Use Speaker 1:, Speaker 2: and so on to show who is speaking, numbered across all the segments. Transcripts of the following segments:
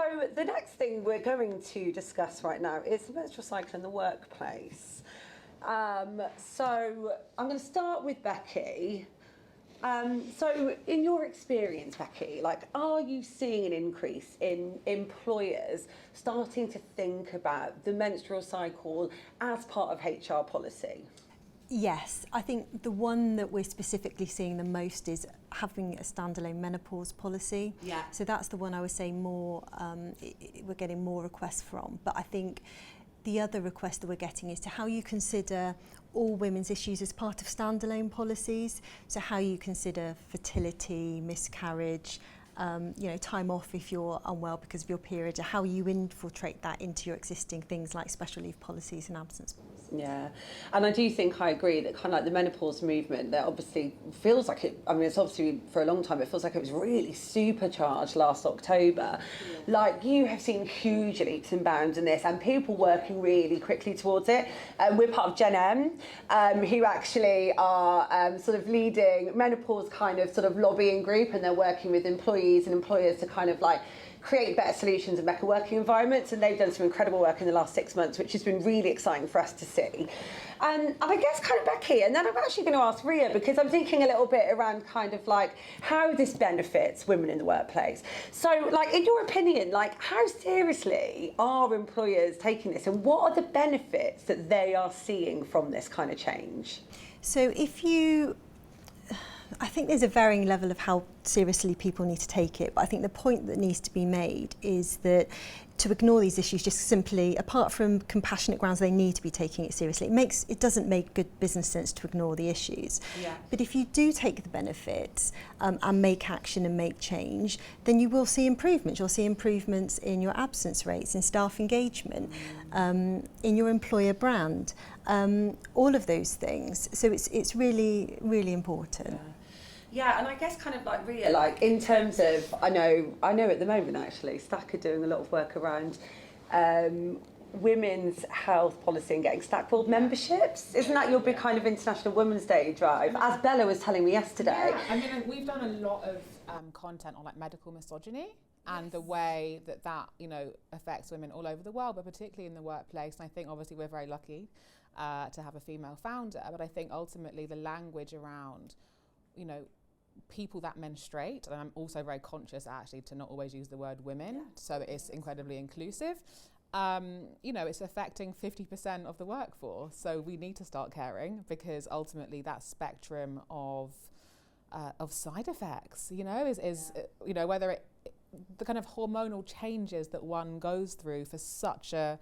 Speaker 1: So the next thing we're going to discuss right now is the menstrual cycle in the workplace. So I'm going to start with Becky. So in your experience, Becky, like, are you seeing an increase in employers starting to think about the menstrual cycle as part of HR policy?
Speaker 2: Yes, I think the one that we're specifically seeing the most is having a standalone menopause policy.
Speaker 1: Yeah.
Speaker 2: So that's the one I would say more, we're getting more requests from. But I think the other request that we're getting is to how you consider all women's issues as part of standalone policies. So how you consider fertility, miscarriage, time off if you're unwell because of your period, how you infiltrate that into your existing things like special leave policies and absence policies.
Speaker 1: Yeah, and I do think I agree that kind of like the menopause movement that obviously feels like it, I mean, it's obviously for a long time, it feels like it was really supercharged last October. Yeah. Like, you have seen huge leaps and bounds in this and people working really quickly towards it. We're part of Gen M, who actually are sort of leading menopause kind of sort of lobbying group, and they're working with employees and employers to kind of like create better solutions and better working environments, and they've done some incredible work in the last 6 months, which has been really exciting for us to see. And I guess kind of Becky, and then I'm actually going to ask Ria, because I'm thinking a little bit around kind of like how this benefits women in the workplace. So, like, in your opinion, like, how seriously are employers taking this, and what are the benefits that they are seeing from this kind of change?
Speaker 2: So I think there's a varying level of how seriously people need to take it, but I think the point that needs to be made is that to ignore these issues just simply, apart from compassionate grounds, they need to be taking it seriously. It doesn't make good business sense to ignore the issues. Yeah. But if you do take the benefits and make action and make change, then you will see improvements. You'll see improvements in your absence rates, in staff engagement, in your employer brand, all of those things. So it's really, really important.
Speaker 1: Yeah. Yeah, and I guess kind of like Ria, like in terms of, I know at the moment actually, Stack are doing a lot of work around women's health policy and getting Stack World memberships. Isn't that your big kind of International Women's Day drive? As Bella was telling me yesterday.
Speaker 3: Yeah, I mean, we've done a lot of content on like medical misogyny and the way that affects women all over the world, but particularly in the workplace. And I think obviously we're very lucky to have a female founder, but I think ultimately the language around, people that menstruate, and I'm also very conscious actually to not always use the word women, so it's incredibly inclusive. It's affecting 50% of the workforce, so we need to start caring, because ultimately that spectrum of side effects, whether the kind of hormonal changes that one goes through for such a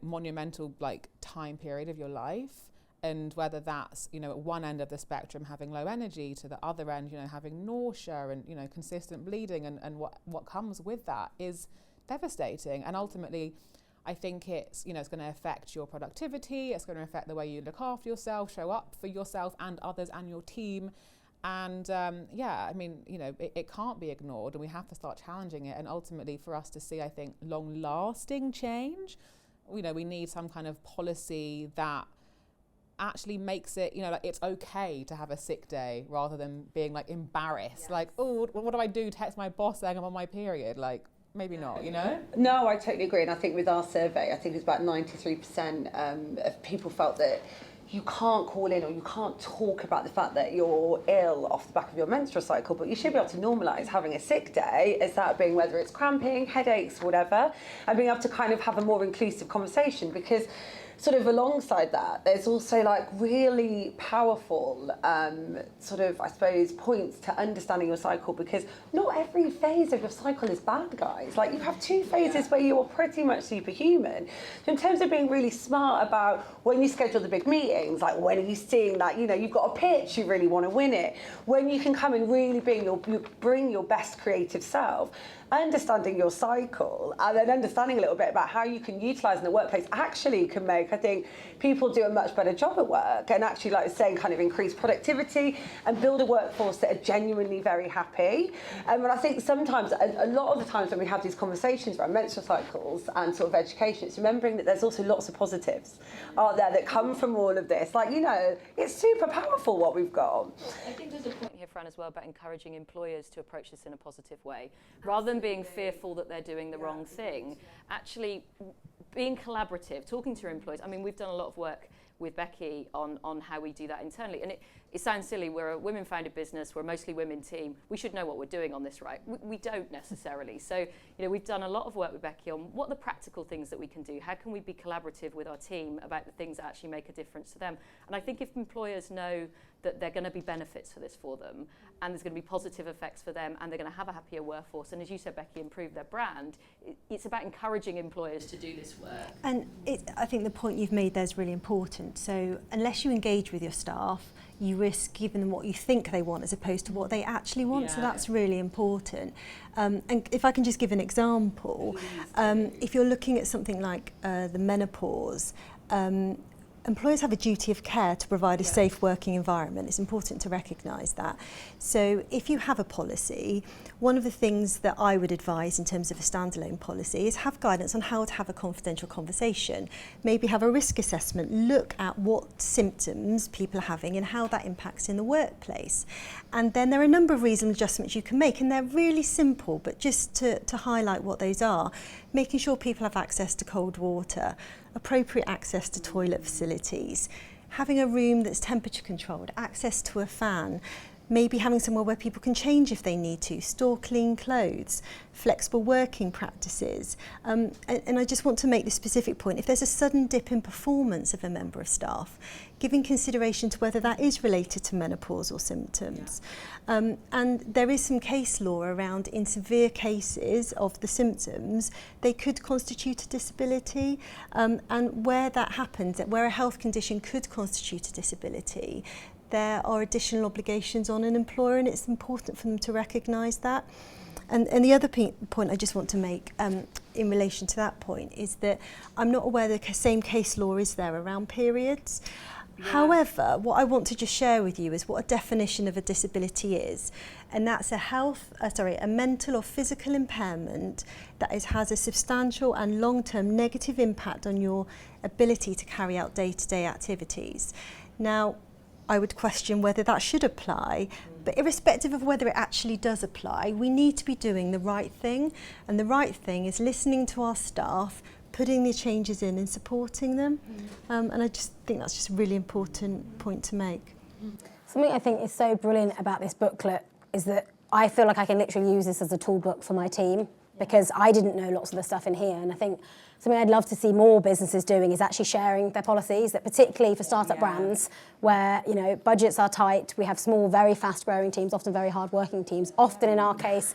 Speaker 3: monumental like time period of your life. And whether that's, at one end of the spectrum having low energy, to the other end, having nausea and, consistent bleeding and what comes with that is devastating. And ultimately, I think it's going to affect your productivity. It's going to affect the way you look after yourself, show up for yourself and others and your team. And it can't be ignored, and we have to start challenging it. And ultimately, for us to see, I think, long-lasting change, we need some kind of policy that actually makes it, like it's okay to have a sick day rather than being like embarrassed. Yes. Like, oh, what do I do? Text my boss saying I'm on my period? Like, maybe not,
Speaker 1: No, I totally agree. And I think with our survey, I think it's about 93% of people felt that you can't call in or you can't talk about the fact that you're ill off the back of your menstrual cycle, but you should be able to normalise having a sick day as that being whether it's cramping, headaches, whatever, and being able to kind of have a more inclusive conversation, because sort of alongside that, there's also like really powerful sort of, I suppose, points to understanding your cycle, because not every phase of your cycle is bad, guys. Like, you have two phases where you are pretty much superhuman. So in terms of being really smart about when you schedule the big meetings, like when are you seeing that, you've got a pitch, you really want to win it, when you can come and really bring your best creative self, understanding your cycle, and then understanding a little bit about how you can utilise in the workplace actually can make, I think, people do a much better job at work, and actually, like saying, kind of increase productivity and build a workforce that are genuinely very happy. And I think sometimes, a lot of the times when we have these conversations around menstrual cycles and sort of education, it's remembering that there's also lots of positives out there that come from all of this. Like, it's super powerful what we've got.
Speaker 4: I think there's a point point here, Fran, as well, about encouraging employers to approach this in a positive way. Rather than being fearful that they're doing the wrong thing, actually being collaborative, talking to your employees. I mean, we've done a lot of work with Becky on how we do that internally. And it sounds silly, we're a women-founded business, we're a mostly women team. We should know what we're doing on this, right? We don't necessarily. So, we've done a lot of work with Becky on what are the practical things that we can do. How can we be collaborative with our team about the things that actually make a difference to them? And I think if employers know that there are going to be benefits for this for them, and there's going to be positive effects for them, and they're going to have a happier workforce, and as you said, Becky, improve their brand, it's about encouraging employers to do this work.
Speaker 2: And I think the point you've made there is really important. So unless you engage with your staff, you risk giving them what you think they want as opposed to what they actually want. So that's really important. And if I can just give an example, if you're looking at something like the menopause, employers have a duty of care to provide a safe working environment. It's important to recognise that. So if you have a policy, one of the things that I would advise in terms of a standalone policy is have guidance on how to have a confidential conversation. Maybe have a risk assessment, look at what symptoms people are having and how that impacts in the workplace. And then there are a number of reasonable adjustments you can make, and they're really simple, but just to highlight what those are, making sure people have access to cold water, appropriate access to toilet facilities, having a room that's temperature controlled, access to a fan, maybe having somewhere where people can change if they need to, store clean clothes, flexible working practices. And I just want to make the specific point, if there's a sudden dip in performance of a member of staff, giving consideration to whether that is related to menopausal symptoms. And there is some case law around, in severe cases of the symptoms, they could constitute a disability. And where that happens, where a health condition could constitute a disability, there are additional obligations on an employer, and it's important for them to recognise that. And the other point I just want to make in relation to that point is that I'm not aware the same case law is there around periods. Yeah. However, what I want to just share with you is what a definition of a disability is, and that's a mental or physical impairment that has a substantial and long-term negative impact on your ability to carry out day-to-day activities. Now, I would question whether that should apply, but irrespective of whether it actually does apply, we need to be doing the right thing, and the right thing is listening to our staff, putting the changes in and supporting them. And I just think that's just a really important point to make.
Speaker 5: Something I think is so brilliant about this booklet is that I feel like I can literally use this as a tool book for my team, because I didn't know lots of the stuff in here, and I think something I'd love to see more businesses doing is actually sharing their policies, that particularly for startup brands where, budgets are tight, we have small, very fast-growing teams, often very hard-working teams, often in our case,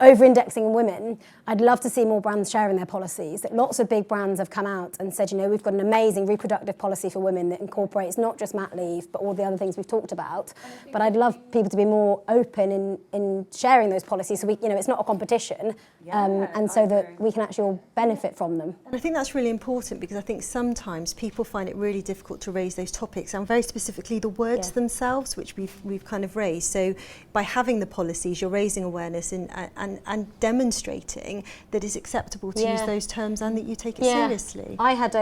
Speaker 5: over-indexing in women. I'd love to see more brands sharing their policies, that lots of big brands have come out and said, we've got an amazing reproductive policy for women that incorporates not just mat leave, but all the other things we've talked about. But I'd love people to be more open in sharing those policies, so we, it's not a competition, and so that we can actually all benefit from them.
Speaker 2: And I think that's really important, because I think sometimes people find it really difficult to raise those topics, and very specifically the words themselves, which we've kind of raised. So by having the policies, you're raising awareness and demonstrating that it's acceptable to use those terms and that you take it seriously.
Speaker 5: I had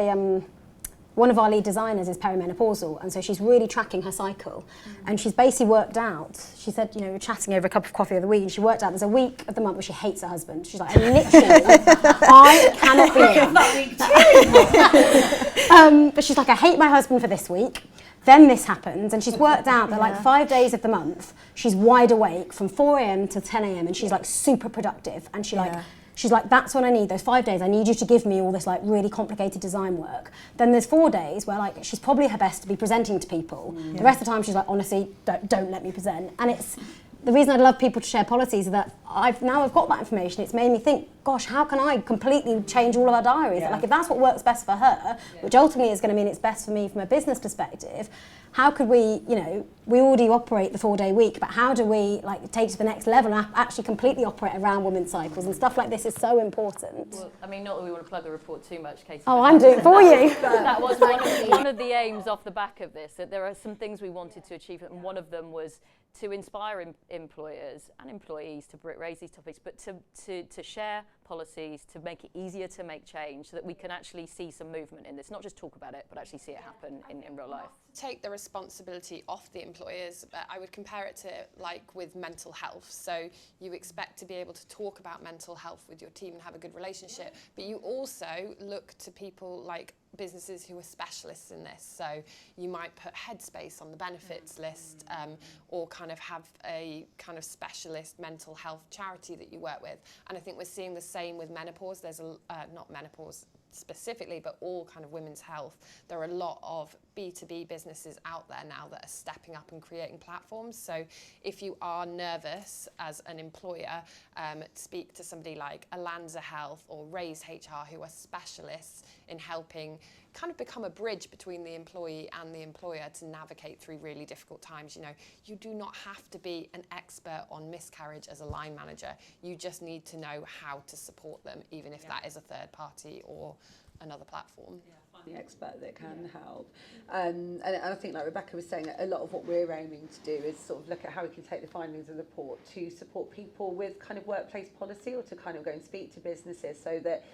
Speaker 5: one of our lead designers is perimenopausal, and so she's really tracking her cycle. And she's basically worked out, she said, we're chatting over a cup of coffee the other week, and she worked out there's a week of the month where she hates her husband. She's like, literally, I cannot be that. But she's like, I hate my husband for this week. Then this happens, and she's worked out that like 5 days of the month, she's wide awake from 4 a.m. to 10 a.m. and she's like super productive. And she's like, that's what I need, those 5 days. I need you to give me all this like really complicated design work. Then there's 4 days where like she's probably her best to be presenting to people. The rest of the time she's like, honestly, don't let me present. And it's the reason I'd love people to share policies is that I've got that information. It's made me think, gosh, how can I completely change all of our diaries? Like if that's what works best for her, which ultimately is going to mean it's best for me from a business perspective, how could we, we already operate the 4-day week, but how do we like take it to the next level and actually completely operate around women's cycles? And stuff like this is so important.
Speaker 4: Well, I mean, not that we want to plug the report too much, Katie.
Speaker 5: Oh, I'm doing it for you.
Speaker 4: That was one of the aims off the back of this, that there are some things we wanted to achieve, and one of them was to inspire employers and employees to raise these topics, but to share policies to make it easier to make change so that we can actually see some movement in this, not just talk about it, but actually see it happen in real life?
Speaker 6: Take the responsibility off the employers, but I would compare it to like with mental health. So you expect to be able to talk about mental health with your team and have a good relationship, but you also look to people like businesses who are specialists in this. So you might put Headspace on the benefits list, or kind of have a kind of specialist mental health charity that you work with. And I think we're seeing the same with menopause. There's not menopause specifically, but all kind of women's health. There are a lot of B2B businesses out there now that are stepping up and creating platforms. So if you are nervous as an employer, speak to somebody like Alanza Health or Raise HR, who are specialists in helping kind of become a bridge between the employee and the employer to navigate through really difficult times. You know, you do not have to be an expert on miscarriage as a line manager. You just need to know how to support them, even if that is a third party or another platform.
Speaker 1: The expert that can help. And I think, like Rebekah was saying, a lot of what we're aiming to do is sort of look at how we can take the findings of the report to support people with kind of workplace policy, or to kind of go and speak to businesses so that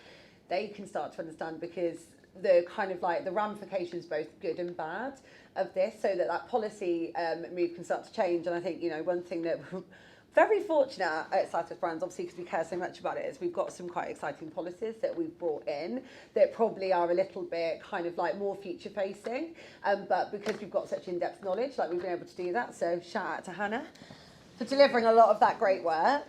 Speaker 1: they can start to understand, because the kind of like the ramifications, both good and bad, of this, so that that policy move can start to change. And I think, you know, one thing that we're very fortunate at Cycle Brands, obviously because we care so much about it, is we've got some quite exciting policies that we've brought in that probably are a little bit kind of like more future facing, but because we've got such in-depth knowledge, like we've been able to do that. So shout out to Hannah for delivering a lot of that great work.